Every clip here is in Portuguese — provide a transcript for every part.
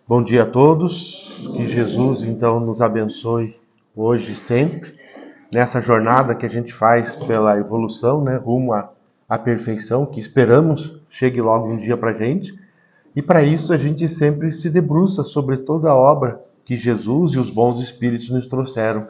Bom dia a todos, que Jesus então nos abençoe hoje e sempre, nessa jornada que a gente faz pela evolução, né, rumo à perfeição, que esperamos chegue logo um dia para a gente. E para isso a gente sempre se debruça sobre toda a obra que Jesus e os bons espíritos nos trouxeram,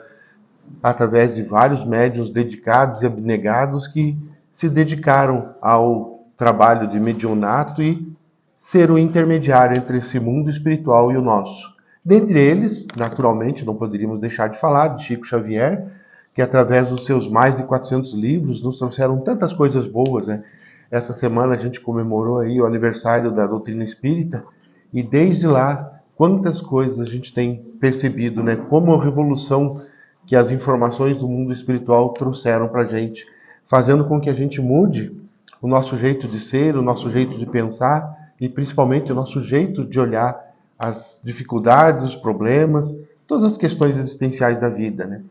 através de vários médiuns dedicados e abnegados que se dedicaram ao trabalho de mediunato e ser o intermediário entre esse mundo espiritual e o nosso. Dentre eles, naturalmente, não poderíamos deixar de falar de Chico Xavier, que através dos seus mais de 400 livros nos trouxeram tantas coisas boas, né? Essa semana a gente comemorou aí o aniversário da doutrina espírita e desde lá quantas coisas a gente tem percebido, né? Como a revolução que as informações do mundo espiritual trouxeram para a gente, fazendo com que a gente mude o nosso jeito de ser, o nosso jeito de pensar e principalmente o nosso jeito de olhar as dificuldades, os problemas, todas as questões existenciais da vida, né?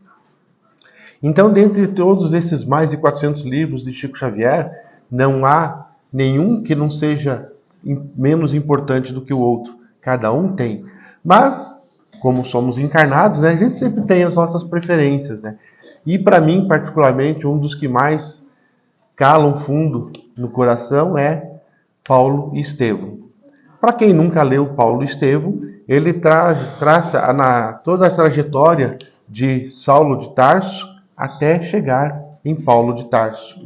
Então, dentre todos esses mais de 400 livros de Chico Xavier, não há nenhum que não seja menos importante do que o outro. Cada um tem. Mas, como somos encarnados, né, a gente sempre tem as nossas preferências, né? E para mim, particularmente, um dos que mais calam fundo no coração é Paulo e Estevão. Para quem nunca leu Paulo e Estevão, ele traça toda a trajetória de Saulo de Tarso até chegar em Paulo de Tarso.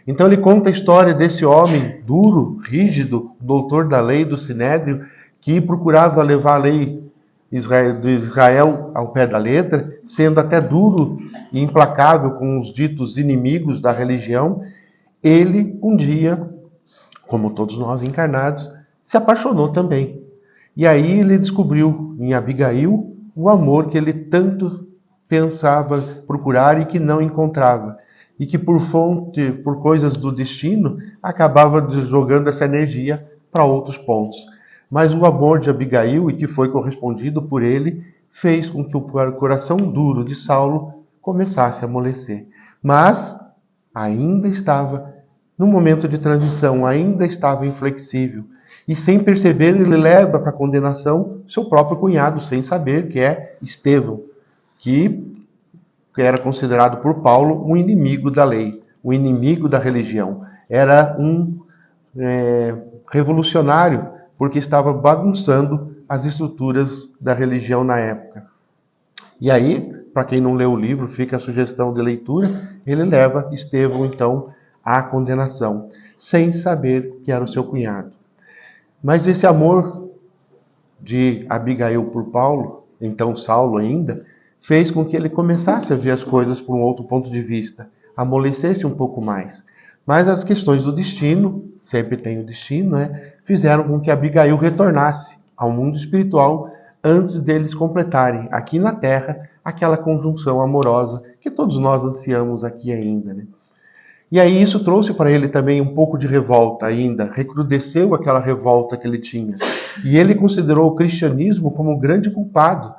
Então ele conta a história desse homem duro, rígido, doutor da lei do Sinédrio, que procurava levar a lei de Israel ao pé da letra, sendo até duro e implacável com os ditos inimigos da religião. Ele, um dia, como todos nós encarnados, se apaixonou também. E aí ele descobriu em Abigail o amor que ele tanto pensava procurar e que não encontrava. E que por coisas do destino, acabava jogando essa energia para outros pontos. Mas o amor de Abigail, e que foi correspondido por ele, fez com que o coração duro de Saulo começasse a amolecer. Mas ainda estava no momento de transição, ainda estava inflexível. E sem perceber, ele leva para a condenação seu próprio cunhado, sem saber, que é Estevão, que era considerado por Paulo um inimigo da lei, um inimigo da religião. Era um revolucionário, porque estava bagunçando as estruturas da religião na época. E aí, para quem não leu o livro, fica a sugestão de leitura, ele leva Estevão, então, à condenação, sem saber que era o seu cunhado. Mas esse amor de Abigail por Paulo, então Saulo ainda, fez com que ele começasse a ver as coisas por um outro ponto de vista, amolecesse um pouco mais. Mas as questões do destino, sempre tem o destino, né, fizeram com que Abigail retornasse ao mundo espiritual antes deles completarem aqui na Terra aquela conjunção amorosa que todos nós ansiamos aqui ainda, né? E aí isso trouxe para ele também um pouco de revolta ainda, recrudesceu aquela revolta que ele tinha. E ele considerou o cristianismo como o grande culpado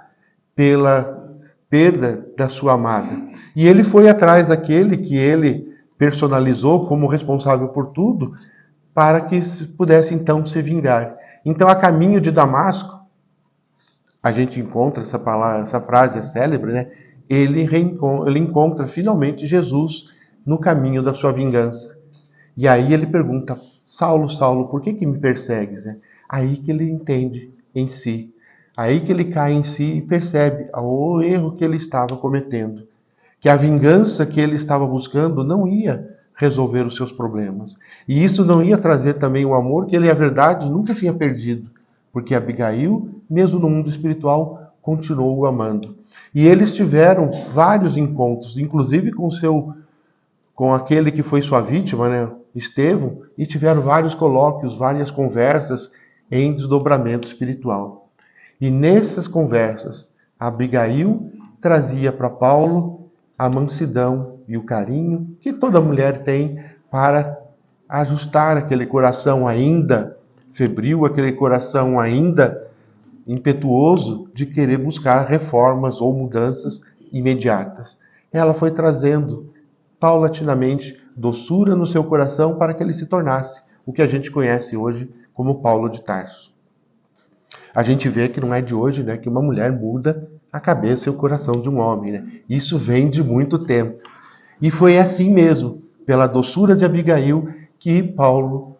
pela perda da sua amada. E ele foi atrás daquele que ele personalizou como responsável por tudo, para que pudesse então se vingar. Então, a caminho de Damasco, a gente encontra essa palavra, essa frase é célebre, né? Ele encontra finalmente Jesus no caminho da sua vingança. E aí ele pergunta: Saulo, Saulo, por que me persegues? Aí que ele entende em si. Aí que ele cai em si e percebe o erro que ele estava cometendo. Que a vingança que ele estava buscando não ia resolver os seus problemas. E isso não ia trazer também o amor que ele, a verdade, nunca tinha perdido. Porque Abigail, mesmo no mundo espiritual, continuou o amando. E eles tiveram vários encontros, inclusive com aquele que foi sua vítima, né, Estevão, e tiveram vários colóquios, várias conversas em desdobramento espiritual. E nessas conversas, Abigail trazia para Paulo a mansidão e o carinho que toda mulher tem para ajustar aquele coração ainda febril, aquele coração ainda impetuoso de querer buscar reformas ou mudanças imediatas. Ela foi trazendo paulatinamente doçura no seu coração para que ele se tornasse o que a gente conhece hoje como Paulo de Tarso. A gente vê que não é de hoje, né, que uma mulher muda a cabeça e o coração de um homem, né? Isso vem de muito tempo. E foi assim mesmo, pela doçura de Abigail, que Paulo,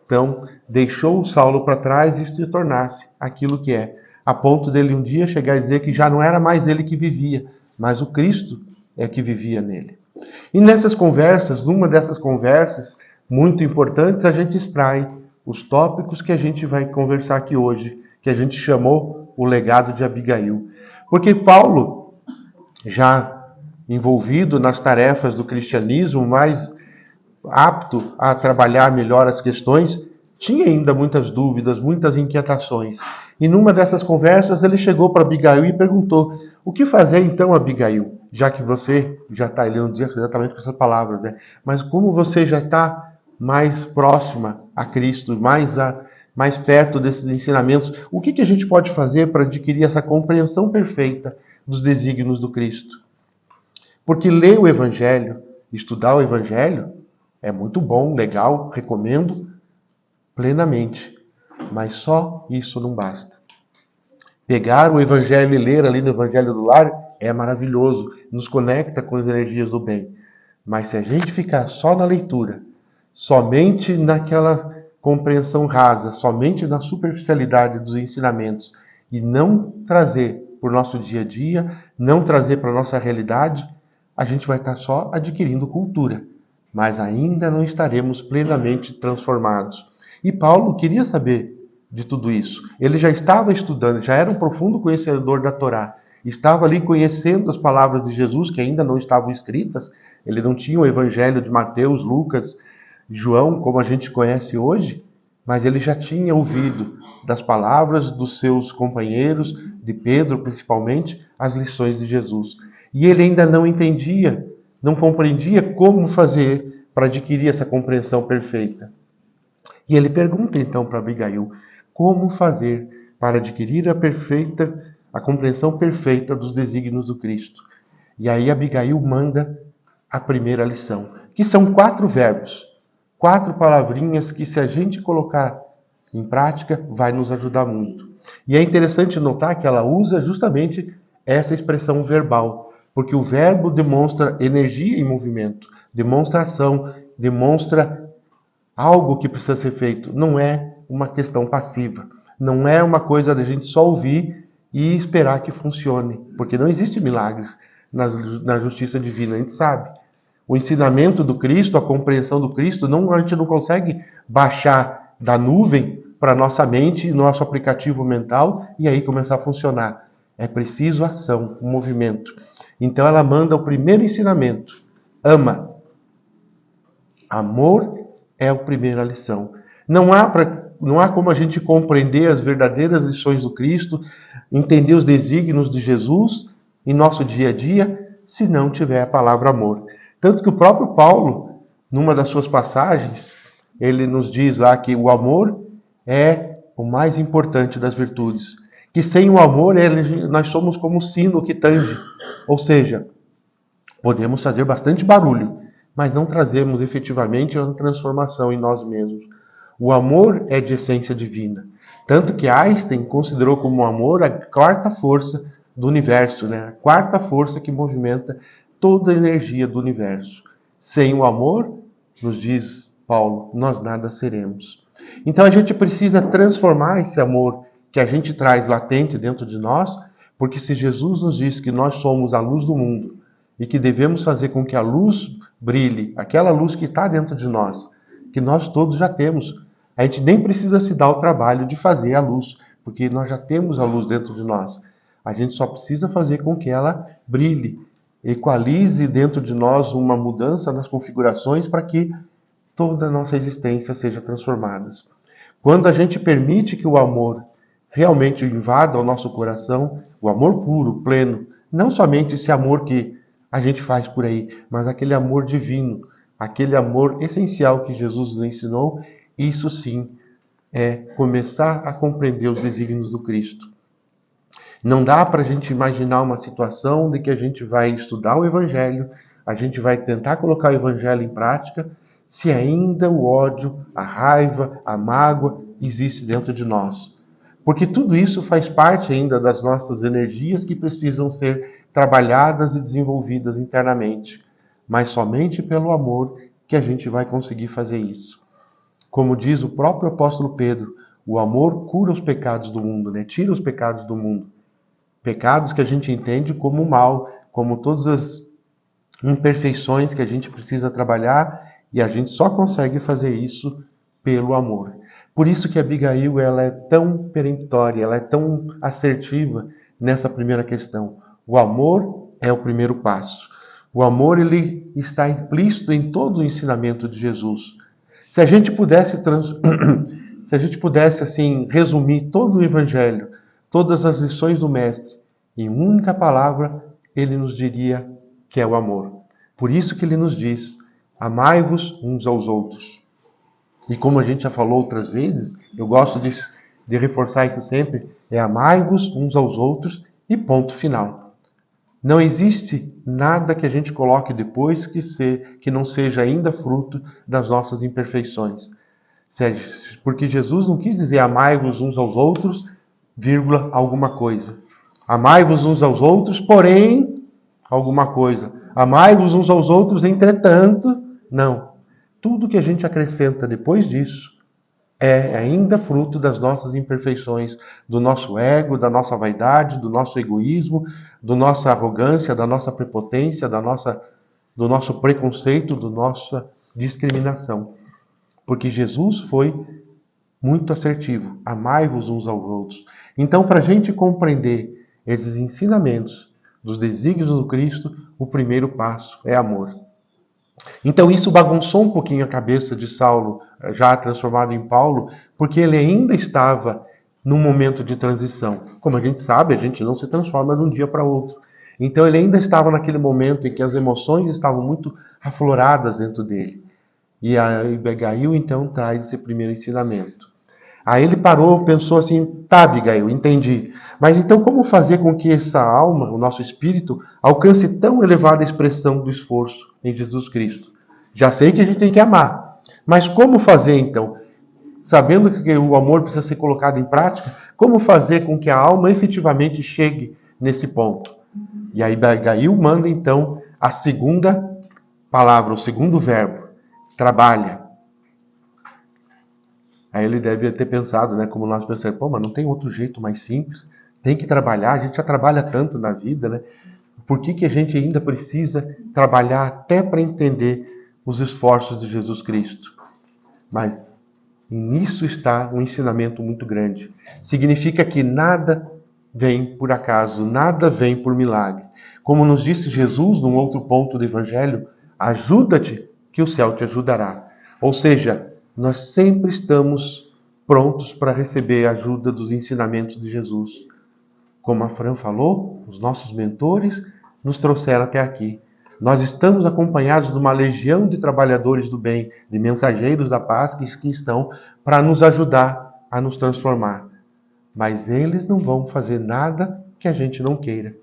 então, deixou o Saulo para trás e se tornasse aquilo que é, a ponto dele um dia chegar a dizer que já não era mais ele que vivia, mas o Cristo é que vivia nele. E nessas conversas, numa dessas conversas muito importantes, a gente extrai os tópicos que a gente vai conversar aqui hoje, que a gente chamou o legado de Abigail. Porque Paulo, já envolvido nas tarefas do cristianismo, mais apto a trabalhar melhor as questões, tinha ainda muitas dúvidas, muitas inquietações. E numa dessas conversas ele chegou para Abigail e perguntou: o que fazer então, Abigail? Já que você já está, ele não diz exatamente com essas palavras, né? Mas como você já está mais próxima a Cristo, mais perto desses ensinamentos, o que a gente pode fazer para adquirir essa compreensão perfeita dos desígnios do Cristo? Porque ler o Evangelho, estudar o Evangelho, é muito bom, legal, recomendo plenamente. Mas só isso não basta. Pegar o Evangelho e ler ali no Evangelho do Lar é maravilhoso, nos conecta com as energias do bem. Mas se a gente ficar só na leitura, somente naquela compreensão rasa, somente na superficialidade dos ensinamentos, e não trazer para o nosso dia a dia, não trazer para a nossa realidade, a gente vai estar só adquirindo cultura, mas ainda não estaremos plenamente transformados. E Paulo queria saber de tudo isso. Ele já estava estudando, já era um profundo conhecedor da Torá, estava ali conhecendo as palavras de Jesus, que ainda não estavam escritas. Ele não tinha o Evangelho de Mateus, Lucas, João, como a gente conhece hoje, mas ele já tinha ouvido das palavras dos seus companheiros, de Pedro principalmente, as lições de Jesus. E ele ainda não entendia, não compreendia como fazer para adquirir essa compreensão perfeita. E ele pergunta então para Abigail, como fazer para adquirir a compreensão perfeita dos desígnios do Cristo? E aí Abigail manda a primeira lição, que são 4 verbos, 4 palavrinhas que, se a gente colocar em prática, vai nos ajudar muito. E é interessante notar que ela usa justamente essa expressão verbal, porque o verbo demonstra energia em movimento, demonstra ação, demonstra algo que precisa ser feito. Não é uma questão passiva, não é uma coisa da gente só ouvir e esperar que funcione, porque não existe milagres na justiça divina, a gente sabe. O ensinamento do Cristo, a compreensão do Cristo, a gente não consegue baixar da nuvem para nossa mente, nosso aplicativo mental, e aí começar a funcionar. É preciso ação, um movimento. Então ela manda o primeiro ensinamento. Ama. Amor é a primeira lição. Não há como a gente compreender as verdadeiras lições do Cristo, entender os desígnios de Jesus em nosso dia a dia, se não tiver a palavra amor. Tanto que o próprio Paulo, numa das suas passagens, ele nos diz lá que o amor é o mais importante das virtudes. Que sem o amor nós somos como o sino que tange. Ou seja, podemos fazer bastante barulho, mas não trazemos efetivamente uma transformação em nós mesmos. O amor é de essência divina. Tanto que Einstein considerou como o amor a 4ª força do universo, né? A 4ª força que movimenta toda a energia do universo. Sem o amor, nos diz Paulo, nós nada seremos. Então a gente precisa transformar esse amor que a gente traz latente dentro de nós, porque se Jesus nos diz que nós somos a luz do mundo e que devemos fazer com que a luz brilhe, aquela luz que está dentro de nós, que nós todos já temos, a gente nem precisa se dar o trabalho de fazer a luz, porque nós já temos a luz dentro de nós. A gente só precisa fazer com que ela brilhe, equalize dentro de nós uma mudança nas configurações para que toda a nossa existência seja transformada. Quando a gente permite que o amor realmente invada o nosso coração, o amor puro, pleno, não somente esse amor que a gente faz por aí, mas aquele amor divino, aquele amor essencial que Jesus nos ensinou, isso sim é começar a compreender os desígnios do Cristo. Não dá para a gente imaginar uma situação de que a gente vai estudar o Evangelho, a gente vai tentar colocar o Evangelho em prática, se ainda o ódio, a raiva, a mágoa existe dentro de nós. Porque tudo isso faz parte ainda das nossas energias que precisam ser trabalhadas e desenvolvidas internamente. Mas somente pelo amor que a gente vai conseguir fazer isso. Como diz o próprio apóstolo Pedro, o amor cura os pecados do mundo, né? Tira os pecados do mundo. Pecados que a gente entende como mal, como todas as imperfeições que a gente precisa trabalhar, e a gente só consegue fazer isso pelo amor. Por isso que Abigail ela é tão peremptória, ela é tão assertiva nessa primeira questão. O amor é o primeiro passo. O amor ele está implícito em todo o ensinamento de Jesus. Se a gente pudesse se a gente pudesse assim resumir todo o evangelho, todas as lições do mestre em uma única palavra, ele nos diria que é o amor. Por isso que ele nos diz: amai-vos uns aos outros. E como a gente já falou outras vezes, eu gosto de reforçar isso sempre, é amai-vos uns aos outros e ponto final. Não existe nada que a gente coloque depois que não seja ainda fruto das nossas imperfeições. Porque Jesus não quis dizer amai-vos uns aos outros, vírgula, alguma coisa. Amai-vos uns aos outros, porém, alguma coisa. Amai-vos uns aos outros, entretanto, não. Tudo que a gente acrescenta depois disso é ainda fruto das nossas imperfeições, do nosso ego, da nossa vaidade, do nosso egoísmo, da nossa arrogância, da nossa prepotência, do nosso preconceito, da nossa discriminação. Porque Jesus foi muito assertivo. Amai-vos uns aos outros. Então, para a gente compreender esses ensinamentos dos desígnios do Cristo, o primeiro passo é amor. Então isso bagunçou um pouquinho a cabeça de Saulo, já transformado em Paulo, porque ele ainda estava num momento de transição. Como a gente sabe, a gente não se transforma de um dia para outro. Então ele ainda estava naquele momento em que as emoções estavam muito afloradas dentro dele. E a Abigail então traz esse primeiro ensinamento. Aí ele parou, pensou assim: tá, Abigail, entendi. Mas então como fazer com que essa alma, o nosso espírito, alcance tão elevada expressão do esforço em Jesus Cristo? Já sei que a gente tem que amar. Mas como fazer então? Sabendo que o amor precisa ser colocado em prática, como fazer com que a alma efetivamente chegue nesse ponto? E aí Abigail manda então a segunda palavra, o segundo verbo: trabalha. Aí ele deve ter pensado, né, como nós pensamos, mas não tem outro jeito mais simples, tem que trabalhar, a gente já trabalha tanto na vida, né? Por que a gente ainda precisa trabalhar até para entender os esforços de Jesus Cristo? Mas nisso está um ensinamento muito grande. Significa que nada vem por acaso, nada vem por milagre. Como nos disse Jesus num outro ponto do Evangelho, ajuda-te que o céu te ajudará. Ou seja, nós sempre estamos prontos para receber a ajuda dos ensinamentos de Jesus. Como a Fran falou, os nossos mentores nos trouxeram até aqui. Nós estamos acompanhados de uma legião de trabalhadores do bem, de mensageiros da paz que estão para nos ajudar a nos transformar. Mas eles não vão fazer nada que a gente não queira.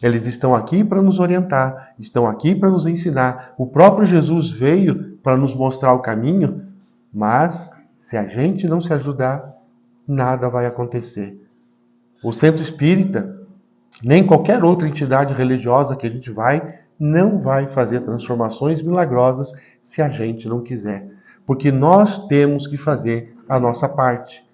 Eles estão aqui para nos orientar, estão aqui para nos ensinar. O próprio Jesus veio para nos mostrar o caminho, mas se a gente não se ajudar, nada vai acontecer. O Centro Espírita, nem qualquer outra entidade religiosa que a gente vai, não vai fazer transformações milagrosas se a gente não quiser. Porque nós temos que fazer a nossa parte.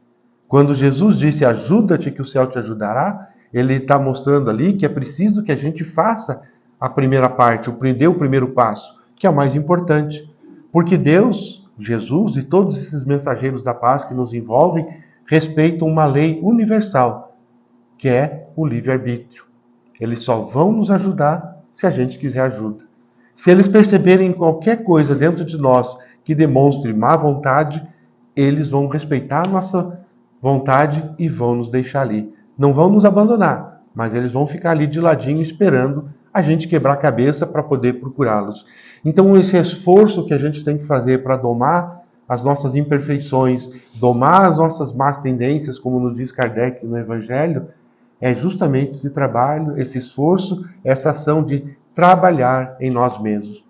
Quando Jesus disse, ajuda-te que o céu te ajudará, ele está mostrando ali que é preciso que a gente faça a primeira parte, dê o primeiro passo, que é o mais importante. Porque Deus, Jesus e todos esses mensageiros da paz que nos envolvem, respeitam uma lei universal, que é o livre-arbítrio. Eles só vão nos ajudar se a gente quiser ajuda. Se eles perceberem qualquer coisa dentro de nós que demonstre má vontade, eles vão respeitar a nossa vontade e vão nos deixar ali. Não vão nos abandonar, mas eles vão ficar ali de ladinho esperando a gente quebrar a cabeça para poder procurá-los. Então esse esforço que a gente tem que fazer para domar as nossas imperfeições, domar as nossas más tendências, como nos diz Kardec no Evangelho, é justamente esse trabalho, esse esforço, essa ação de trabalhar em nós mesmos.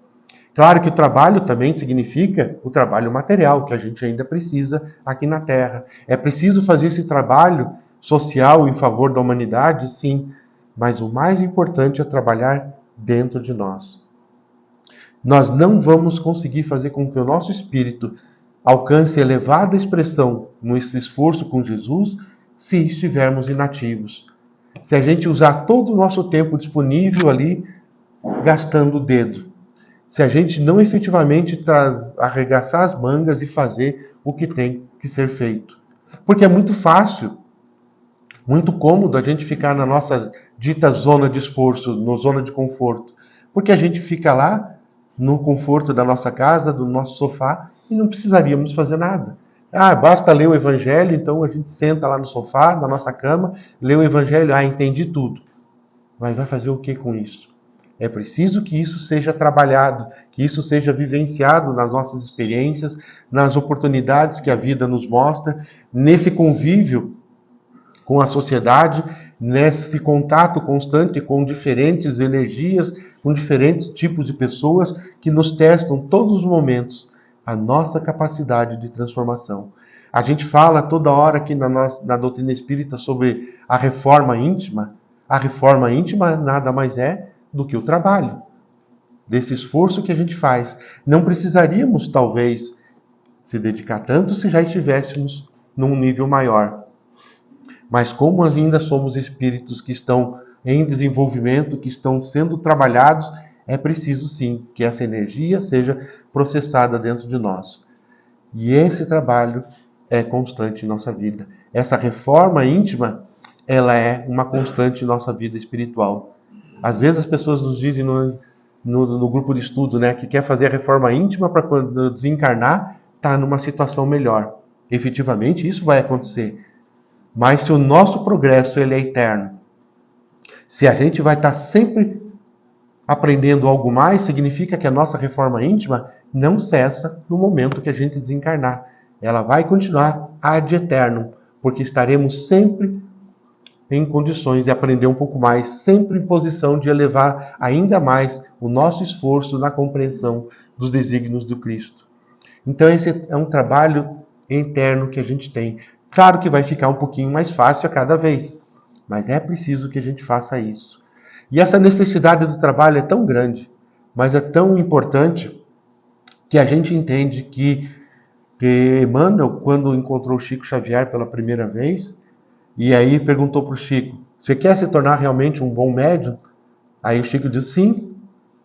Claro que o trabalho também significa o trabalho material, que a gente ainda precisa aqui na Terra. É preciso fazer esse trabalho social em favor da humanidade, sim, mas o mais importante é trabalhar dentro de nós. Nós não vamos conseguir fazer com que o nosso espírito alcance elevada expressão nesse esforço com Jesus se estivermos inativos. Se a gente usar todo o nosso tempo disponível ali, gastando o dedo. Se a gente não efetivamente arregaçar as mangas e fazer o que tem que ser feito. Porque é muito fácil, muito cômodo a gente ficar na nossa dita zona de esforço, na zona de conforto. Porque a gente fica lá, no conforto da nossa casa, do nosso sofá, e não precisaríamos fazer nada. Basta ler o Evangelho, então a gente senta lá no sofá, na nossa cama, lê o Evangelho, entendi tudo. Mas vai fazer o que com isso? É preciso que isso seja trabalhado, que isso seja vivenciado nas nossas experiências, nas oportunidades que a vida nos mostra, nesse convívio com a sociedade, nesse contato constante com diferentes energias, com diferentes tipos de pessoas que nos testam todos os momentos a nossa capacidade de transformação. A gente fala toda hora aqui na doutrina espírita sobre a reforma íntima. A reforma íntima nada mais é do que o trabalho, desse esforço que a gente faz. Não precisaríamos, talvez, se dedicar tanto se já estivéssemos num nível maior. Mas como ainda somos espíritos que estão em desenvolvimento, que estão sendo trabalhados, é preciso sim que essa energia seja processada dentro de nós. E esse trabalho é constante em nossa vida. Essa reforma íntima, ela é uma constante em nossa vida espiritual. Às vezes as pessoas nos dizem no grupo de estudo, que quer fazer a reforma íntima para quando desencarnar, estar numa situação melhor. Efetivamente, isso vai acontecer. Mas se o nosso progresso ele é eterno, se a gente vai estar sempre aprendendo algo mais, significa que a nossa reforma íntima não cessa no momento que a gente desencarnar. Ela vai continuar ad eternum, porque estaremos sempre em condições de aprender um pouco mais, sempre em posição de elevar ainda mais o nosso esforço na compreensão dos desígnios do Cristo. Então esse é um trabalho interno que a gente tem. Claro que vai ficar um pouquinho mais fácil a cada vez, mas é preciso que a gente faça isso. E essa necessidade do trabalho é tão grande, mas é tão importante, que a gente entende que Emmanuel, quando encontrou Chico Xavier pela primeira vez, e aí perguntou para o Chico, você quer se tornar realmente um bom médium? Aí o Chico disse sim.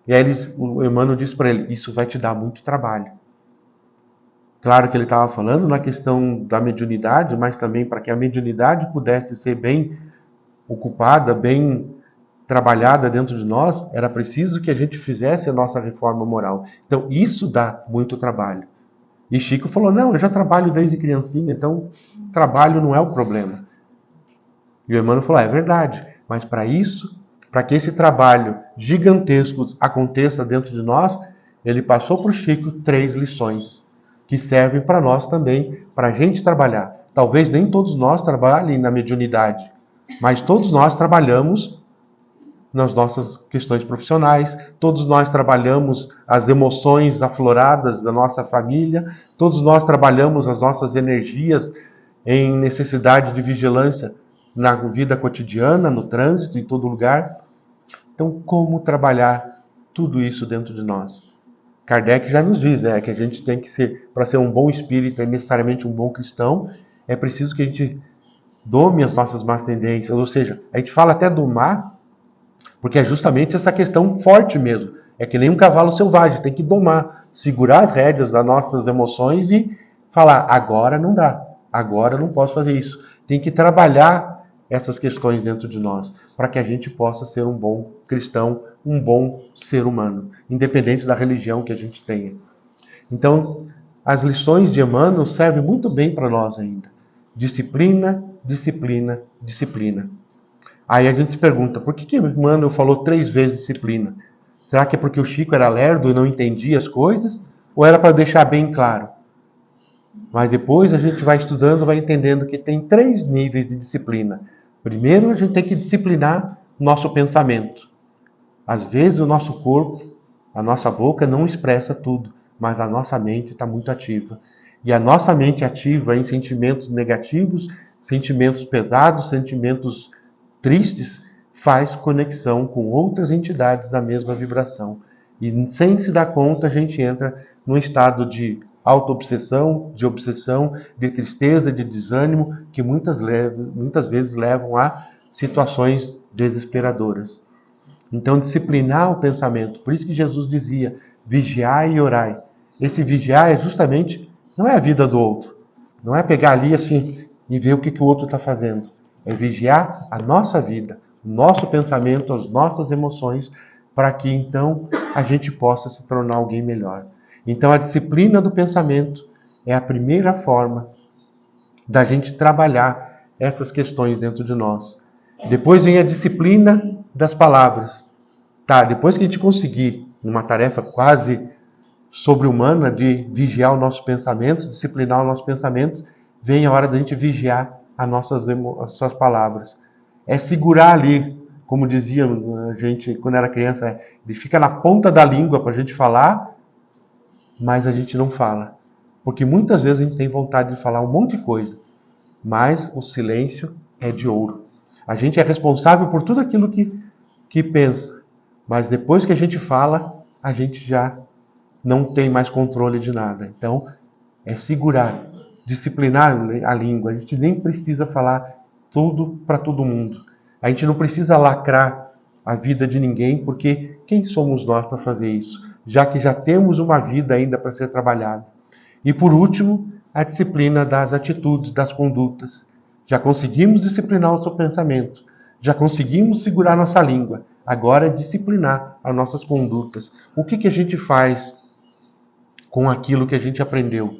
E aí o Emmanuel disse para ele, isso vai te dar muito trabalho. Claro que ele estava falando na questão da mediunidade, mas também para que a mediunidade pudesse ser bem ocupada, bem trabalhada dentro de nós, era preciso que a gente fizesse a nossa reforma moral. Então isso dá muito trabalho. E Chico falou, não, eu já trabalho desde criancinha, então trabalho não é o problema. E o Emmanuel falou, é verdade, mas para isso, para que esse trabalho gigantesco aconteça dentro de nós, ele passou para o Chico 3 lições, que servem para nós também, para a gente trabalhar. Talvez nem todos nós trabalhem na mediunidade, mas todos nós trabalhamos nas nossas questões profissionais, todos nós trabalhamos as emoções afloradas da nossa família, todos nós trabalhamos as nossas energias em necessidade de vigilância na vida cotidiana, no trânsito, em todo lugar. Então, como trabalhar tudo isso dentro de nós? Kardec já nos diz, que a gente tem que ser, para ser um bom espírita e necessariamente um bom cristão, é preciso que a gente dome as nossas más tendências, ou seja, a gente fala até domar, porque é justamente essa questão forte mesmo. É que nem um cavalo selvagem, tem que domar, segurar as rédeas das nossas emoções e falar, agora não dá, agora não posso fazer isso. Tem que trabalhar essas questões dentro de nós, para que a gente possa ser um bom cristão, um bom ser humano, independente da religião que a gente tenha. Então, as lições de Emmanuel servem muito bem para nós ainda. Disciplina, disciplina, disciplina. Aí a gente se pergunta, por que Emmanuel falou 3 vezes disciplina? Será que é porque o Chico era lerdo e não entendia as coisas? Ou era para deixar bem claro? Mas depois a gente vai estudando, vai entendendo que tem 3 níveis de disciplina. Primeiro, a gente tem que disciplinar nosso pensamento. Às vezes o nosso corpo, a nossa boca não expressa tudo, mas a nossa mente está muito ativa. E a nossa mente ativa em sentimentos negativos sentimentos pesados, sentimentos tristes, faz conexão com outras entidades da mesma vibração. E sem se dar conta, a gente entra num estado de auto-obsessão, de obsessão, de tristeza, de desânimo, que muitas vezes levam a situações desesperadoras. Então, disciplinar o pensamento. Por isso que Jesus dizia, vigiai e orai. Esse vigiar é justamente, não é a vida do outro. Não é pegar ali assim e ver o que o outro está fazendo. É vigiar a nossa vida, o nosso pensamento, as nossas emoções, para que então a gente possa se tornar alguém melhor. Então, a disciplina do pensamento é a primeira forma da gente trabalhar essas questões dentro de nós. Depois vem a disciplina das palavras. Tá, depois que a gente conseguir uma tarefa quase sobre-humana de vigiar os nossos pensamentos, disciplinar os nossos pensamentos, vem a hora da gente vigiar as nossas palavras. É segurar ali, como dizia a gente quando era criança, ele fica na ponta da língua para a gente falar, mas a gente não fala. Porque muitas vezes a gente tem vontade de falar um monte de coisa, mas o silêncio é de ouro. A gente é responsável por tudo aquilo que pensa, mas depois que a gente fala, a gente já não tem mais controle de nada. Então, é segurar, disciplinar a língua. A gente nem precisa falar tudo para todo mundo. A gente não precisa lacrar a vida de ninguém, porque quem somos nós para fazer isso? Já que já temos uma vida ainda para ser trabalhada. E por último, a disciplina das atitudes, das condutas. Já conseguimos disciplinar o seu pensamento, já conseguimos segurar nossa língua. Agora é disciplinar as nossas condutas. O que a gente faz com aquilo que a gente aprendeu?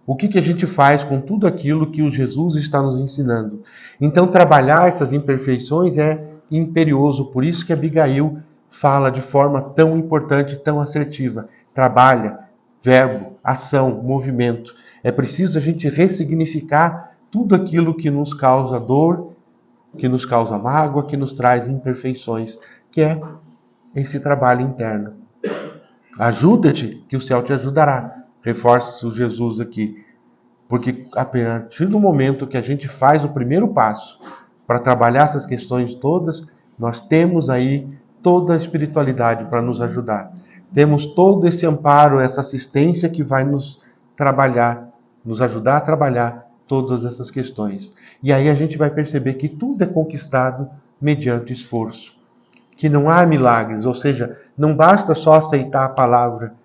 O que a gente faz com tudo aquilo que o Jesus está nos ensinando? Então, trabalhar essas imperfeições é imperioso. Por isso que Abigail fala de forma tão importante, tão assertiva. Trabalha, verbo, ação, movimento. É preciso a gente ressignificar tudo aquilo que nos causa dor, que nos causa mágoa, que nos traz imperfeições, que é esse trabalho interno. Ajuda-te, que o céu te ajudará. Reforça o Jesus aqui. Porque a partir do momento que a gente faz o primeiro passo para trabalhar essas questões todas, nós temos aí toda a espiritualidade para nos ajudar. Temos todo esse amparo, essa assistência que vai nos ajudar a trabalhar todas essas questões. E aí a gente vai perceber que tudo é conquistado mediante esforço. Que não há milagres, ou seja, não basta só aceitar a palavra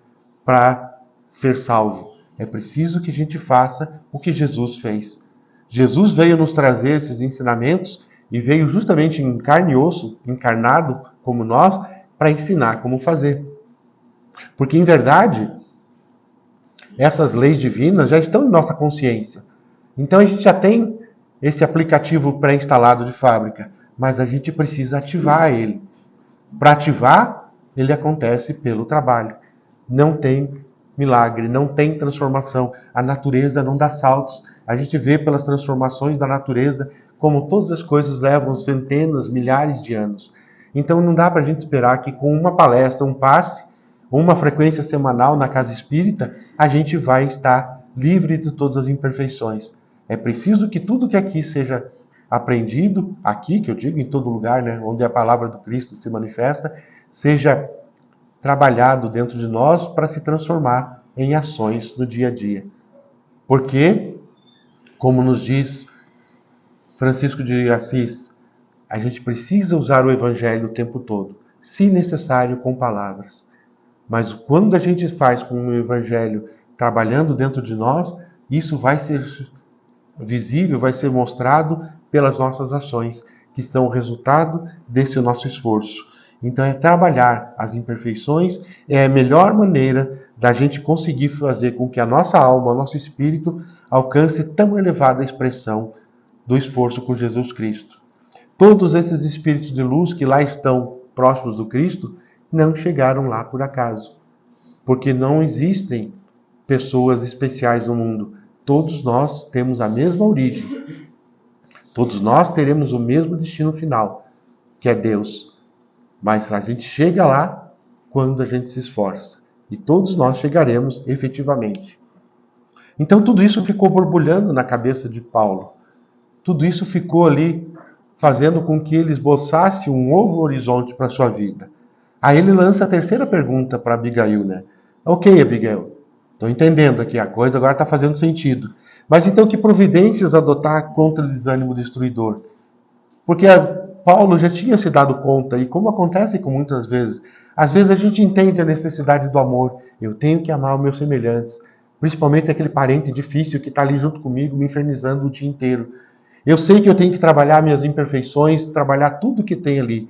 para ser salvo. É preciso que a gente faça o que Jesus fez. Jesus veio nos trazer esses ensinamentos e veio justamente em carne e osso, encarnado como nós, para ensinar como fazer. Porque, em verdade, essas leis divinas já estão em nossa consciência. Então a gente já tem esse aplicativo pré-instalado de fábrica, mas a gente precisa ativar ele. Para ativar, ele acontece pelo trabalho. Não tem milagre, não tem transformação. A natureza não dá saltos. A gente vê pelas transformações da natureza como todas as coisas levam centenas, milhares de anos. Então não dá para a gente esperar que com uma palestra, um passe, uma frequência semanal na casa espírita, a gente vai estar livre de todas as imperfeições. É preciso que tudo que aqui seja aprendido, aqui, que eu digo em todo lugar, né, onde a palavra do Cristo se manifesta, seja trabalhado dentro de nós para se transformar em ações no dia a dia. Porque, como nos diz Francisco de Assis, a gente precisa usar o Evangelho o tempo todo, se necessário com palavras. Mas quando a gente faz com o Evangelho trabalhando dentro de nós, isso vai ser visível, vai ser mostrado pelas nossas ações, que são o resultado desse nosso esforço. Então é trabalhar as imperfeições, é a melhor maneira da gente conseguir fazer com que a nossa alma, o nosso espírito, alcance tão elevada expressão do esforço com Jesus Cristo. Todos esses espíritos de luz que lá estão próximos do Cristo, não chegaram lá por acaso. Porque não existem pessoas especiais no mundo. Todos nós temos a mesma origem. Todos nós teremos o mesmo destino final, que é Deus. Mas a gente chega lá quando a gente se esforça. E todos nós chegaremos efetivamente. Então tudo isso ficou borbulhando na cabeça de Paulo. tudo isso ficou ali fazendo com que ele esboçasse um novo horizonte para a sua vida. Aí ele lança a terceira pergunta para Abigail, né? Ok, Abigail, estou entendendo aqui, a coisa agora está fazendo sentido. Mas então que providências adotar contra o desânimo destruidor? Porque Paulo já tinha se dado conta, e como acontece com muitas vezes, às vezes a gente entende a necessidade do amor. Eu tenho que amar os meus semelhantes, principalmente aquele parente difícil que está ali junto comigo, me infernizando o dia inteiro. Eu sei que eu tenho que trabalhar minhas imperfeições, trabalhar tudo que tem ali.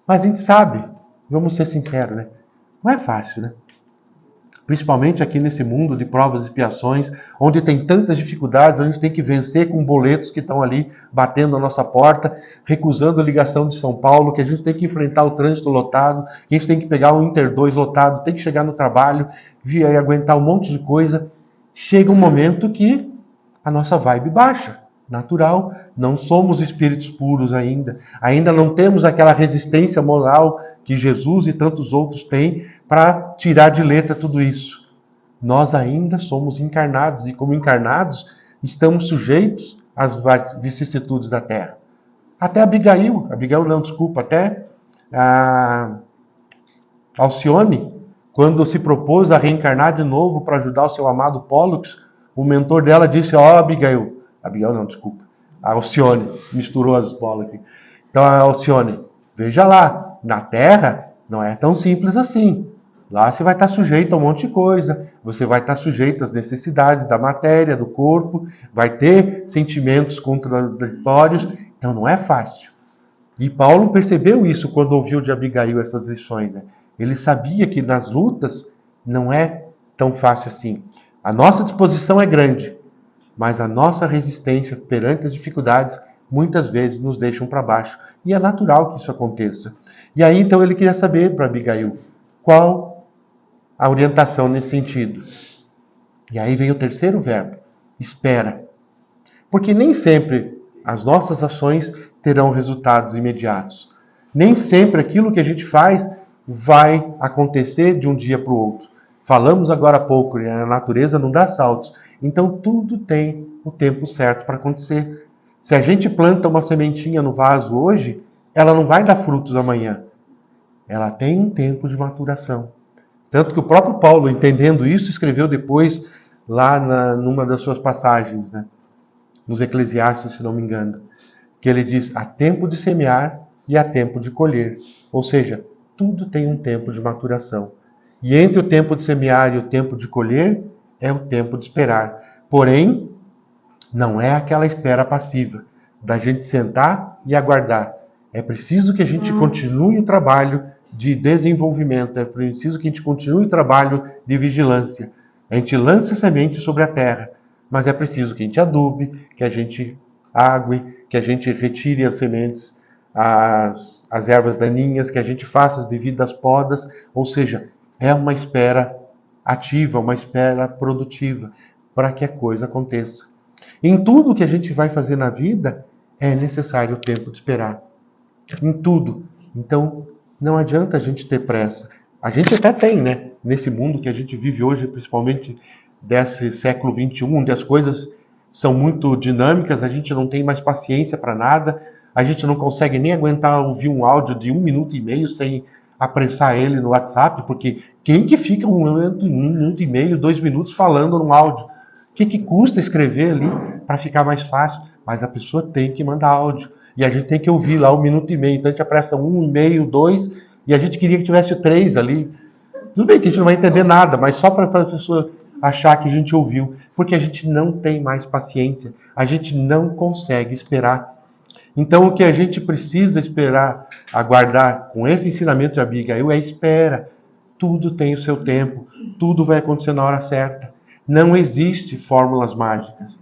Mas a gente sabe, vamos ser sinceros, né? Não é fácil, né? Principalmente aqui nesse mundo de provas e expiações, onde tem tantas dificuldades, onde a gente tem que vencer com boletos que estão ali batendo a nossa porta, recusando a ligação de São Paulo, que a gente tem que enfrentar o trânsito lotado, que a gente tem que pegar o Inter 2 lotado, tem que chegar no trabalho, e aguentar um monte de coisa. Chega um momento que a nossa vibe baixa. Natural, não somos espíritos puros ainda não temos aquela resistência moral que Jesus e tantos outros têm para tirar de letra tudo isso. Nós ainda somos encarnados e como encarnados estamos sujeitos às vicissitudes da terra. Até até a Alcione, quando se propôs a reencarnar de novo para ajudar o seu amado Pólux, o mentor dela disse, a Alcione, misturou as bolas aqui. Então a Alcione, veja lá, na Terra não é tão simples assim. Lá você vai estar sujeito a um monte de coisa, você vai estar sujeito às necessidades da matéria, do corpo, vai ter sentimentos contraditórios, então não é fácil. E Paulo percebeu isso quando ouviu de Abigail essas lições, né? Ele sabia que nas lutas não é tão fácil assim. A nossa disposição é grande, mas a nossa resistência perante as dificuldades muitas vezes nos deixam para baixo. E é natural que isso aconteça. E aí então ele queria saber para Abigail qual a orientação nesse sentido. E aí vem o terceiro verbo, espera. Porque nem sempre as nossas ações terão resultados imediatos. Nem sempre aquilo que a gente faz vai acontecer de um dia para o outro. Falamos agora há pouco, né? A natureza não dá saltos. Então tudo tem o tempo certo para acontecer. Se a gente planta uma sementinha no vaso hoje, ela não vai dar frutos amanhã. Ela tem um tempo de maturação. Tanto que o próprio Paulo, entendendo isso, escreveu depois, lá numa das suas passagens, né? Nos Eclesiastes, se não me engano, que ele diz, há tempo de semear e há tempo de colher. Ou seja, tudo tem um tempo de maturação. E entre o tempo de semear e o tempo de colher, é o tempo de esperar. Porém, não é aquela espera passiva, da gente sentar e aguardar. É preciso que a gente continue o trabalho de desenvolvimento, é preciso que a gente continue o trabalho de vigilância. A gente lança semente sobre a terra, mas é preciso que a gente adube, que a gente ague, que a gente retire as sementes, as ervas daninhas, que a gente faça as devidas podas, ou seja, é uma espera ativa, uma espera produtiva, para que a coisa aconteça. Em tudo que a gente vai fazer na vida, é necessário o tempo de esperar. Em tudo. Então, não adianta a gente ter pressa. A gente até tem, né? Nesse mundo que a gente vive hoje, principalmente desse século XXI, onde as coisas são muito dinâmicas, a gente não tem mais paciência para nada, a gente não consegue nem aguentar ouvir um áudio de 1 minuto e meio sem apressar ele no WhatsApp, porque quem que fica 1 minuto e meio, 2 minutos falando num áudio? O que custa escrever ali para ficar mais fácil? Mas a pessoa tem que mandar áudio. E a gente tem que ouvir lá 1 minuto e meio. Então a gente apressa 1,5, 2, e a gente queria que tivesse 3 ali. Tudo bem que a gente não vai entender nada, mas só para a pessoa achar que a gente ouviu. Porque a gente não tem mais paciência. A gente não consegue esperar. Então o que a gente precisa esperar, aguardar com esse ensinamento de Abigail é espera. Tudo tem o seu tempo. Tudo vai acontecer na hora certa. Não existe fórmulas mágicas.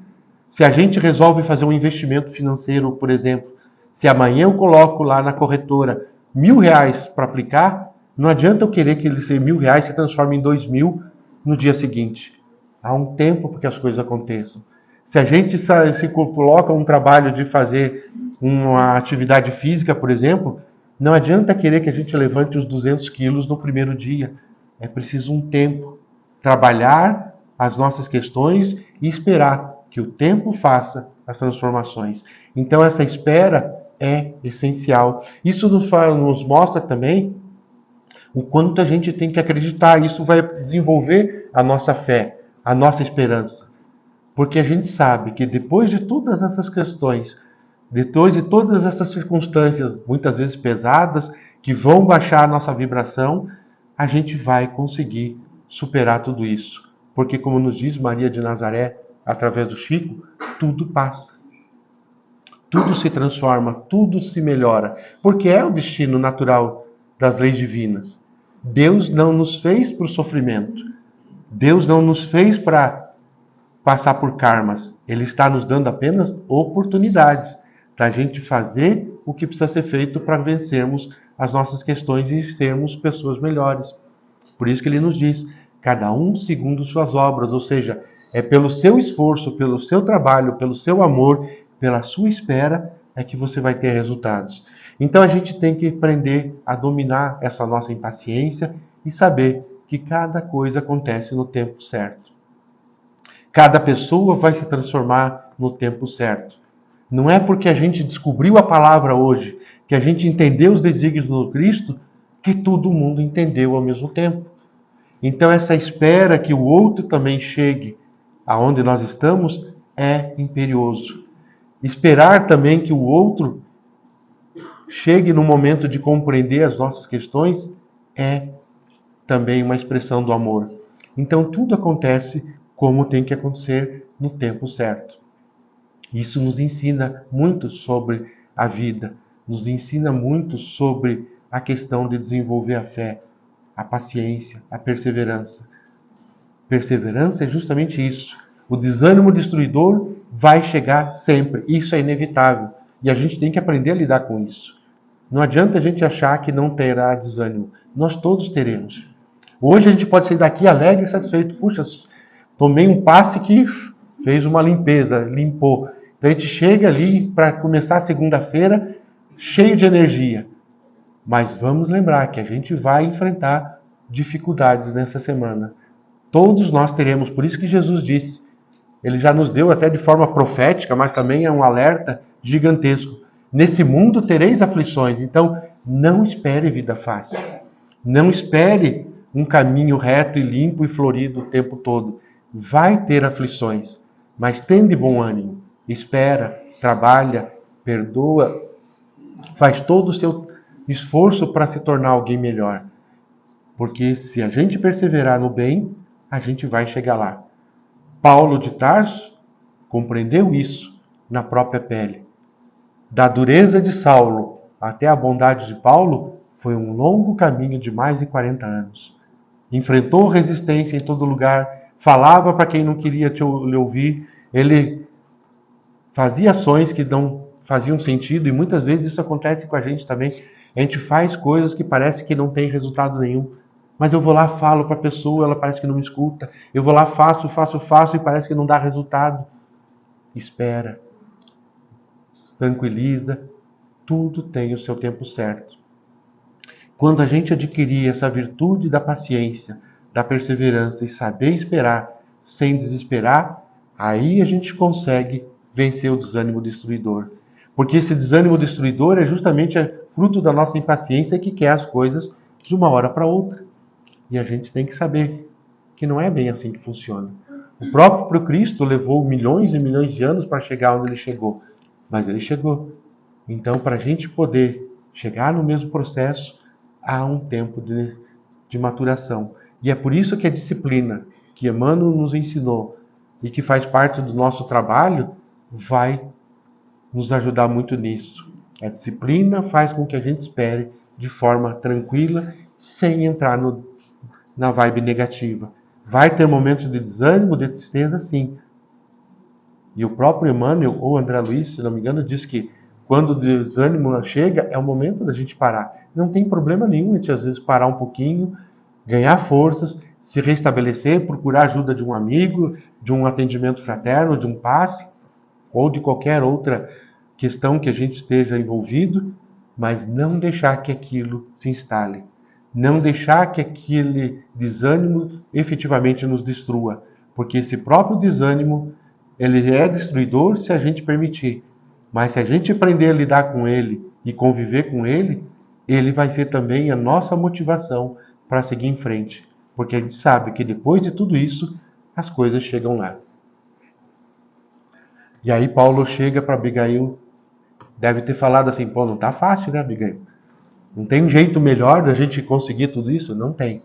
Se a gente resolve fazer um investimento financeiro, por exemplo, se amanhã eu coloco lá na corretora R$1.000 para aplicar, não adianta eu querer que ele seja R$1.000 se transforme em 2.000 no dia seguinte. Há um tempo para que as coisas aconteçam. Se a gente se coloca um trabalho de fazer uma atividade física, por exemplo, não adianta querer que a gente levante os 200 quilos no primeiro dia. É preciso um tempo. Trabalhar as nossas questões e esperar que o tempo faça as transformações. Então essa espera é essencial. Isso nos mostra também o quanto a gente tem que acreditar. Isso vai desenvolver a nossa fé, a nossa esperança. Porque a gente sabe que depois de todas essas questões, depois de todas essas circunstâncias, muitas vezes pesadas, que vão baixar a nossa vibração, a gente vai conseguir superar tudo isso. Porque, como nos diz Maria de Nazaré, através do Chico, tudo passa. Tudo se transforma, tudo se melhora. Porque é o destino natural das leis divinas. Deus não nos fez para o sofrimento. Deus não nos fez para passar por karmas. Ele está nos dando apenas oportunidades da gente fazer o que precisa ser feito para vencermos as nossas questões e sermos pessoas melhores. Por isso que ele nos diz, cada um segundo suas obras, ou seja, é pelo seu esforço, pelo seu trabalho, pelo seu amor, pela sua espera, é que você vai ter resultados. Então a gente tem que aprender a dominar essa nossa impaciência e saber que cada coisa acontece no tempo certo. Cada pessoa vai se transformar no tempo certo. Não é porque a gente descobriu a palavra hoje, que a gente entendeu os desígnios do Cristo, que todo mundo entendeu ao mesmo tempo. Então essa espera que o outro também chegue aonde nós estamos é imperioso. Esperar também que o outro chegue no momento de compreender as nossas questões é também uma expressão do amor. Então tudo acontece como tem que acontecer no tempo certo. Isso nos ensina muito sobre a vida, nos ensina muito sobre a questão de desenvolver a fé, a paciência, a perseverança. Perseverança é justamente isso. O desânimo destruidor vai chegar sempre, isso é inevitável. E a gente tem que aprender a lidar com isso. Não adianta a gente achar que não terá desânimo. Nós todos teremos. Hoje a gente pode sair daqui alegre e satisfeito. Puxa, tomei um passe que fez uma limpeza, limpou. Então a gente chega ali para começar a segunda-feira cheio de energia. Mas vamos lembrar que a gente vai enfrentar dificuldades nessa semana. Todos nós teremos, por isso que Jesus disse. Ele já nos deu até de forma profética, mas também é um alerta gigantesco. Nesse mundo tereis aflições, então não espere vida fácil. Não espere um caminho reto e limpo e florido o tempo todo. Vai ter aflições, mas tende bom ânimo. Espera, trabalha, perdoa, faz todo o seu esforço para se tornar alguém melhor. Porque se a gente perseverar no bem, a gente vai chegar lá. Paulo de Tarso compreendeu isso na própria pele. Da dureza de Saulo até a bondade de Paulo foi um longo caminho de mais de 40 anos. Enfrentou resistência em todo lugar, falava para quem não queria lhe ouvir, ele fazia ações que não faziam sentido e muitas vezes isso acontece com a gente também. A gente faz coisas que parece que não tem resultado nenhum. Mas eu vou lá, falo para a pessoa, ela parece que não me escuta. Eu vou lá, faço e parece que não dá resultado. Espera. Tranquiliza. Tudo tem o seu tempo certo. Quando a gente adquirir essa virtude da paciência, da perseverança e saber esperar sem desesperar, aí a gente consegue vencer o desânimo destruidor. Porque esse desânimo destruidor é justamente fruto da nossa impaciência que quer as coisas de uma hora para outra. E a gente tem que saber que não é bem assim que funciona. O próprio Cristo levou milhões e milhões de anos para chegar onde ele chegou. Mas ele chegou. Então, para a gente poder chegar no mesmo processo, há um tempo de maturação. E é por isso que a disciplina que Emmanuel nos ensinou e que faz parte do nosso trabalho vai nos ajudar muito nisso. A disciplina faz com que a gente espere de forma tranquila, sem entrar na vibe negativa. Vai ter momentos de desânimo, de tristeza, sim. E o próprio Emmanuel, ou André Luiz, se não me engano, diz que quando o desânimo chega, é o momento da gente parar. Não tem problema nenhum a gente, às vezes, parar um pouquinho, ganhar forças, se restabelecer, procurar ajuda de um amigo, de um atendimento fraterno, de um passe, ou de qualquer outra questão que a gente esteja envolvido, mas não deixar que aquilo se instale. Não deixar que aquele desânimo efetivamente nos destrua, porque esse próprio desânimo ele é destruidor se a gente permitir. Mas se a gente aprender a lidar com ele e conviver com ele, ele vai ser também a nossa motivação para seguir em frente. Porque a gente sabe que depois de tudo isso, as coisas chegam lá. E aí Paulo chega para Abigail, deve ter falado assim, pô, não tá fácil, né, Abigail? Não tem um jeito melhor da gente conseguir tudo isso? Não tem.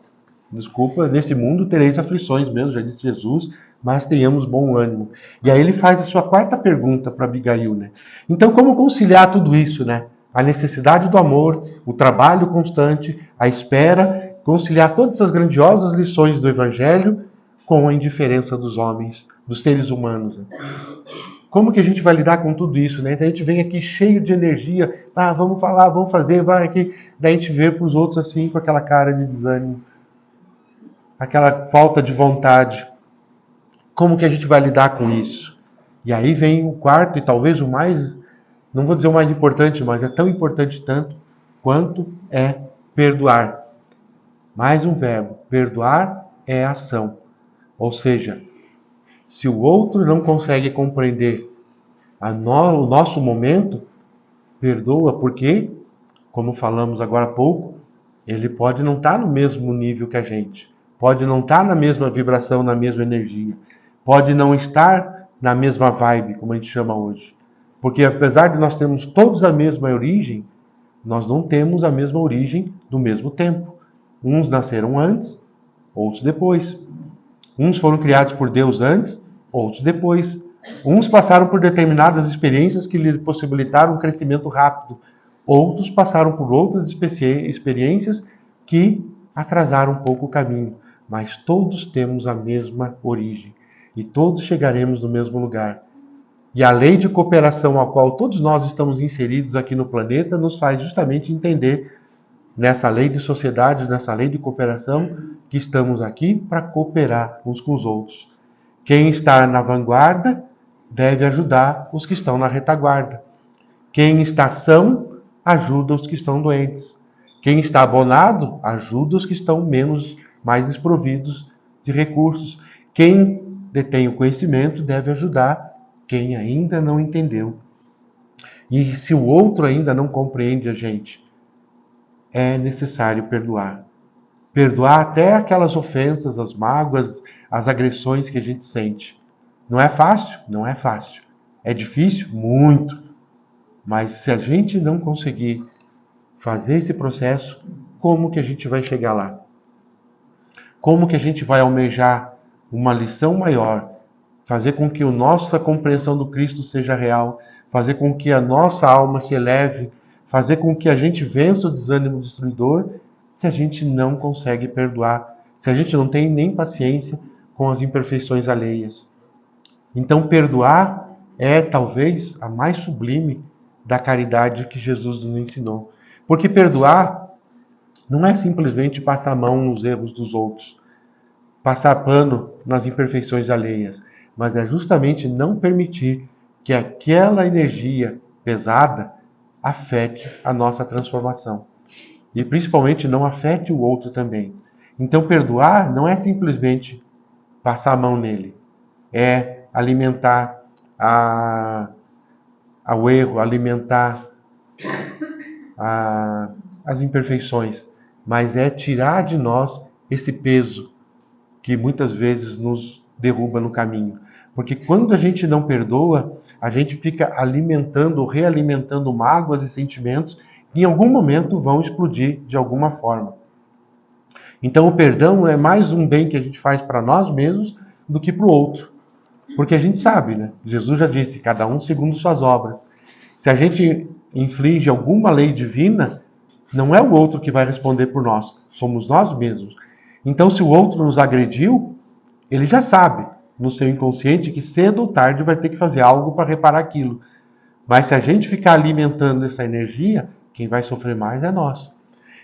Desculpa, nesse mundo tereis aflições mesmo, já disse Jesus, mas tenhamos bom ânimo. E aí ele faz a sua quarta pergunta para Abigail, né? Então, como conciliar tudo isso, né? A necessidade do amor, o trabalho constante, a espera, conciliar todas essas grandiosas lições do Evangelho com a indiferença dos homens, dos seres humanos, né? Como que a gente vai lidar com tudo isso, né? Então a gente vem aqui cheio de energia, vamos falar, vamos fazer, vai aqui. Daí a gente vê para os outros assim, com aquela cara de desânimo, aquela falta de vontade. Como que a gente vai lidar com isso? E aí vem o quarto e talvez o mais, não vou dizer o mais importante, mas é tão importante tanto quanto é perdoar. Mais um verbo, perdoar é ação. Ou seja, se o outro não consegue compreender o nosso momento, perdoa, porque, como falamos agora há pouco, ele pode não estar no mesmo nível que a gente, pode não estar na mesma vibração, na mesma energia, pode não estar na mesma vibe, como a gente chama hoje. Porque apesar de nós termos todos a mesma origem, nós não temos a mesma origem do mesmo tempo. Uns nasceram antes, outros depois. Uns foram criados por Deus antes, outros depois. Uns passaram por determinadas experiências que lhe possibilitaram um crescimento rápido. Outros passaram por outras experiências que atrasaram um pouco o caminho. Mas todos temos a mesma origem. E todos chegaremos no mesmo lugar. E a lei de cooperação a qual todos nós estamos inseridos aqui no planeta nos faz justamente entender, nessa lei de sociedade, nessa lei de cooperação, que estamos aqui para cooperar uns com os outros. Quem está na vanguarda deve ajudar os que estão na retaguarda. Quem está são, ajuda os que estão doentes. Quem está abonado, ajuda os que estão mais desprovidos de recursos. Quem detém o conhecimento deve ajudar quem ainda não entendeu. E se o outro ainda não compreende a gente, é necessário perdoar. Perdoar até aquelas ofensas, as mágoas, as agressões que a gente sente. Não é fácil? Não é fácil. É difícil? Muito. Mas se a gente não conseguir fazer esse processo, como que a gente vai chegar lá? Como que a gente vai almejar uma lição maior? Fazer com que a nossa compreensão do Cristo seja real, fazer com que a nossa alma se eleve, fazer com que a gente vença o desânimo destruidor, se a gente não consegue perdoar, se a gente não tem nem paciência com as imperfeições alheias. Então, perdoar é talvez a mais sublime da caridade que Jesus nos ensinou. Porque perdoar não é simplesmente passar a mão nos erros dos outros, passar pano nas imperfeições alheias, mas é justamente não permitir que aquela energia pesada afete a nossa transformação. E principalmente não afete o outro também. Então perdoar não é simplesmente passar a mão nele. É alimentar ao erro, alimentar as imperfeições. Mas é tirar de nós esse peso que muitas vezes nos derruba no caminho. Porque quando a gente não perdoa, a gente fica alimentando ou realimentando mágoas e sentimentos que em algum momento vão explodir de alguma forma. Então o perdão é mais um bem que a gente faz para nós mesmos do que para o outro. Porque a gente sabe, né? Jesus já disse, cada um segundo suas obras. Se a gente inflige alguma lei divina, não é o outro que vai responder por nós, somos nós mesmos. Então se o outro nos agrediu, ele já sabe no seu inconsciente que cedo ou tarde vai ter que fazer algo para reparar aquilo. Mas se a gente ficar alimentando essa energia, quem vai sofrer mais é nós.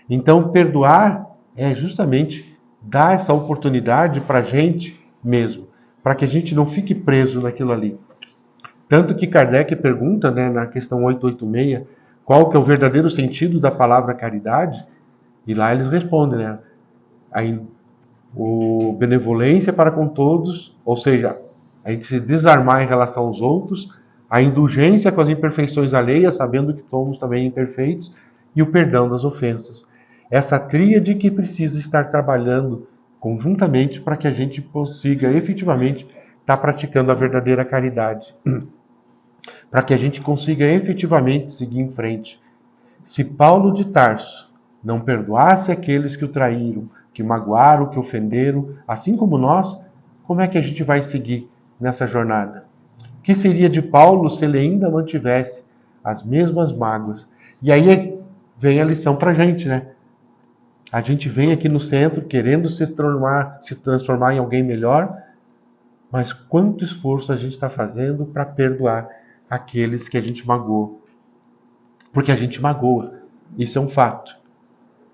Então perdoar é justamente dar essa oportunidade para a gente mesmo, para que a gente não fique preso naquilo ali. Tanto que Kardec pergunta, né, na questão 886, qual que é o verdadeiro sentido da palavra caridade, e lá eles respondem, né, o benevolência para com todos, ou seja, a gente se desarmar em relação aos outros, a indulgência com as imperfeições alheias, sabendo que somos também imperfeitos, e o perdão das ofensas. Essa tríade que precisa estar trabalhando conjuntamente para que a gente consiga efetivamente estar praticando a verdadeira caridade. Para que a gente consiga efetivamente seguir em frente. Se Paulo de Tarso não perdoasse aqueles que o traíram, que o magoaram, que o ofenderam, assim como nós, como é que a gente vai seguir nessa jornada? O que seria de Paulo se ele ainda mantivesse as mesmas mágoas? E aí vem a lição para a gente, né? A gente vem aqui no centro querendo se transformar em alguém melhor, mas quanto esforço a gente está fazendo para perdoar aqueles que a gente magoou? Porque a gente magoa, isso é um fato.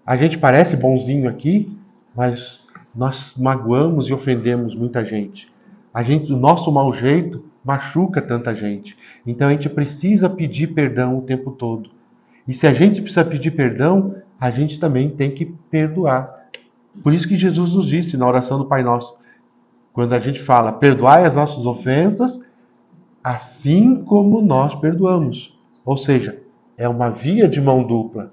A gente parece bonzinho aqui, mas nós magoamos e ofendemos muita gente. O nosso mau jeito machuca tanta gente. Então a gente precisa pedir perdão o tempo todo. E se a gente precisa pedir perdão, a gente também tem que perdoar. Por isso que Jesus nos disse na oração do Pai Nosso, quando a gente fala, perdoai as nossas ofensas, assim como nós perdoamos. Ou seja, é uma via de mão dupla.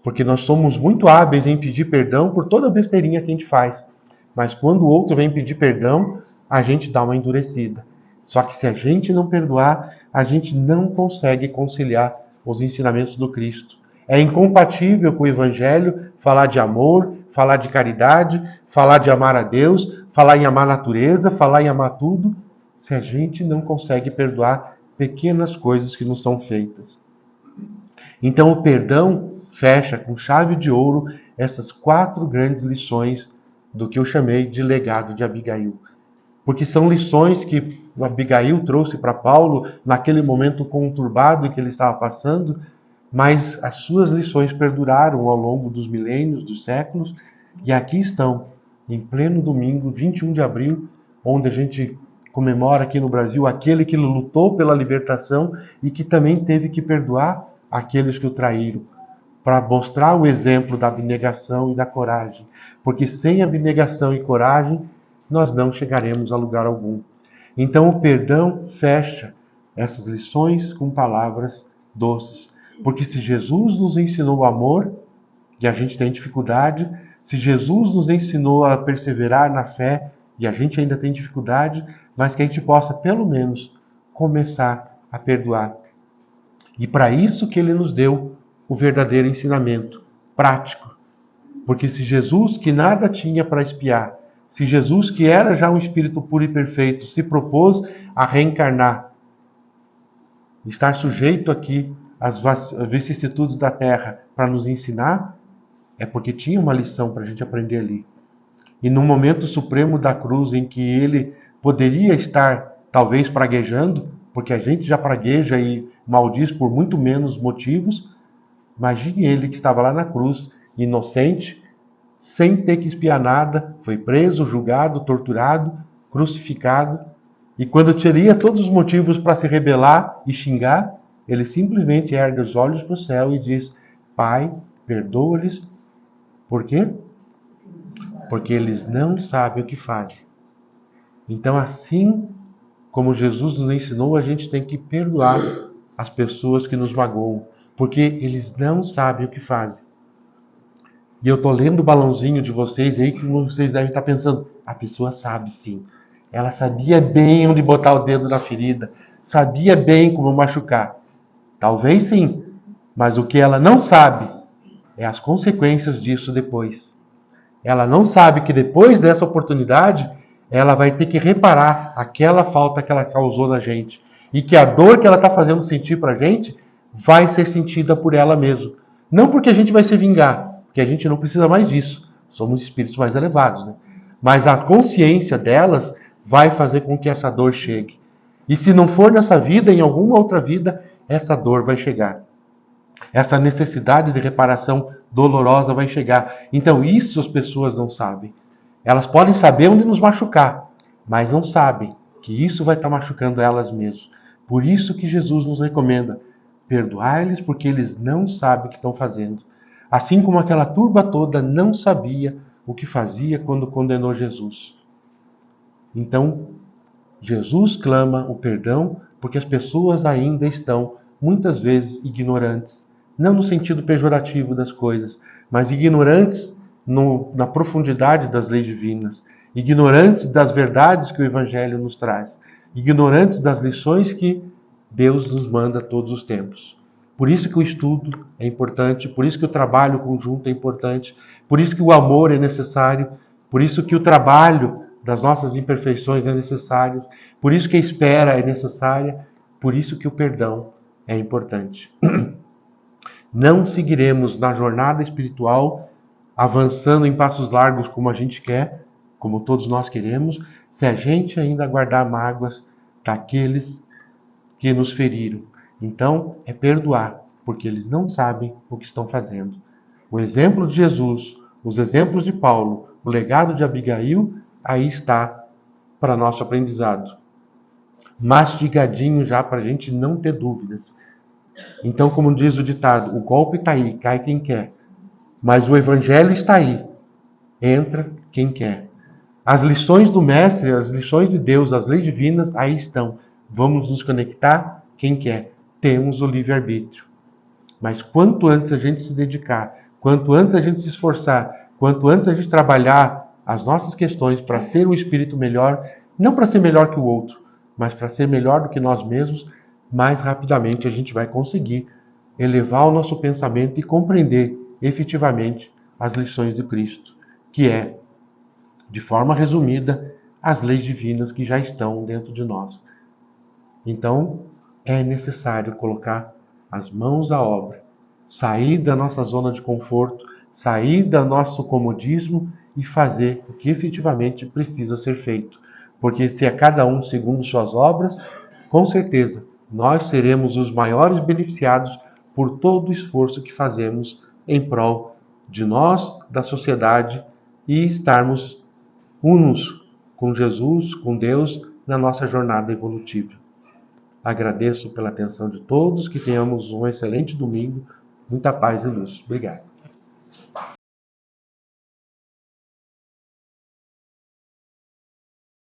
Porque nós somos muito hábeis em pedir perdão por toda besteirinha que a gente faz. Mas quando o outro vem pedir perdão, a gente dá uma endurecida. Só que se a gente não perdoar, a gente não consegue conciliar os ensinamentos do Cristo. É incompatível com o Evangelho falar de amor, falar de caridade, falar de amar a Deus, falar em amar a natureza, falar em amar tudo, se a gente não consegue perdoar pequenas coisas que nos são feitas. Então o perdão fecha com chave de ouro essas 4 grandes lições do que eu chamei de legado de Abigail. Porque são lições que Abigail trouxe para Paulo naquele momento conturbado que ele estava passando, mas as suas lições perduraram ao longo dos milênios, dos séculos, e aqui estão, em pleno domingo, 21 de abril, onde a gente comemora aqui no Brasil aquele que lutou pela libertação e que também teve que perdoar aqueles que o traíram, para mostrar o exemplo da abnegação e da coragem. Porque sem abnegação e coragem, nós não chegaremos a lugar algum. Então o perdão fecha essas lições com palavras doces. Porque se Jesus nos ensinou o amor, e a gente tem dificuldade, se Jesus nos ensinou a perseverar na fé, e a gente ainda tem dificuldade, mas que a gente possa, pelo menos, começar a perdoar. E para isso que ele nos deu o verdadeiro ensinamento prático. Porque se Jesus, que nada tinha para expiar, se Jesus, que era já um espírito puro e perfeito, se propôs a reencarnar, estar sujeito aqui às vicissitudes da terra para nos ensinar, é porque tinha uma lição para a gente aprender ali. E no momento supremo da cruz, em que ele poderia estar talvez praguejando, porque a gente já pragueja e maldiz por muito menos motivos, imagine ele que estava lá na cruz, inocente, sem ter que expiar nada, foi preso, julgado, torturado, crucificado, e quando teria todos os motivos para se rebelar e xingar, ele simplesmente ergue os olhos para o céu e diz, Pai, perdoa-lhes. Por quê? Porque eles não sabem o que fazem. Então, assim como Jesus nos ensinou, a gente tem que perdoar as pessoas que nos magoam, porque eles não sabem o que fazem. E eu estou lendo o balãozinho de vocês aí, que vocês devem estar pensando, a pessoa sabe sim. Ela sabia bem onde botar o dedo na ferida, sabia bem como machucar. Talvez sim, mas o que ela não sabe é as consequências disso depois. Ela não sabe que depois dessa oportunidade, ela vai ter que reparar aquela falta que ela causou na gente. E que a dor que ela está fazendo sentir para a gente vai ser sentida por ela mesma. Não porque a gente vai se vingar, porque a gente não precisa mais disso. Somos espíritos mais elevados, né? Mas a consciência delas vai fazer com que essa dor chegue. E se não for nessa vida, em alguma outra vida, essa dor vai chegar. Essa necessidade de reparação dolorosa vai chegar. Então isso as pessoas não sabem. Elas podem saber onde nos machucar, mas não sabem que isso vai estar machucando elas mesmas. Por isso que Jesus nos recomenda, perdoai-lhes porque eles não sabem o que estão fazendo. Assim como aquela turba toda não sabia o que fazia quando condenou Jesus. Então, Jesus clama o perdão porque as pessoas ainda estão, muitas vezes, ignorantes. Não no sentido pejorativo das coisas, mas ignorantes na profundidade das leis divinas, ignorantes das verdades que o Evangelho nos traz, ignorantes das lições que Deus nos manda todos os tempos. Por isso que o estudo é importante, por isso que o trabalho conjunto é importante, por isso que o amor é necessário, por isso que o trabalho das nossas imperfeições é necessário, por isso que a espera é necessária, por isso que o perdão é importante. Não seguiremos na jornada espiritual avançando em passos largos como a gente quer, como todos nós queremos, se a gente ainda guardar mágoas daqueles que nos feriram. Então, é perdoar, porque eles não sabem o que estão fazendo. O exemplo de Jesus, os exemplos de Paulo, o legado de Abigail, aí está para nosso aprendizado. Mastigadinho já para a gente não ter dúvidas. Então, como diz o ditado, o golpe está aí, cai quem quer. Mas o evangelho está aí, entra quem quer. As lições do Mestre, as lições de Deus, as leis divinas, aí estão. Vamos nos conectar quem quer. Temos o livre-arbítrio. Mas quanto antes a gente se dedicar, quanto antes a gente se esforçar, quanto antes a gente trabalhar as nossas questões para ser um espírito melhor, não para ser melhor que o outro, mas para ser melhor do que nós mesmos, mais rapidamente a gente vai conseguir elevar o nosso pensamento e compreender efetivamente as lições de Cristo, que é, de forma resumida, as leis divinas que já estão dentro de nós. Então, é necessário colocar as mãos à obra, sair da nossa zona de conforto, sair do nosso comodismo e fazer o que efetivamente precisa ser feito. Porque se é cada um segundo suas obras, com certeza nós seremos os maiores beneficiados por todo o esforço que fazemos em prol de nós, da sociedade e estarmos unos com Jesus, com Deus, na nossa jornada evolutiva. Agradeço pela atenção de todos, que tenhamos um excelente domingo, muita paz e luz. Obrigado.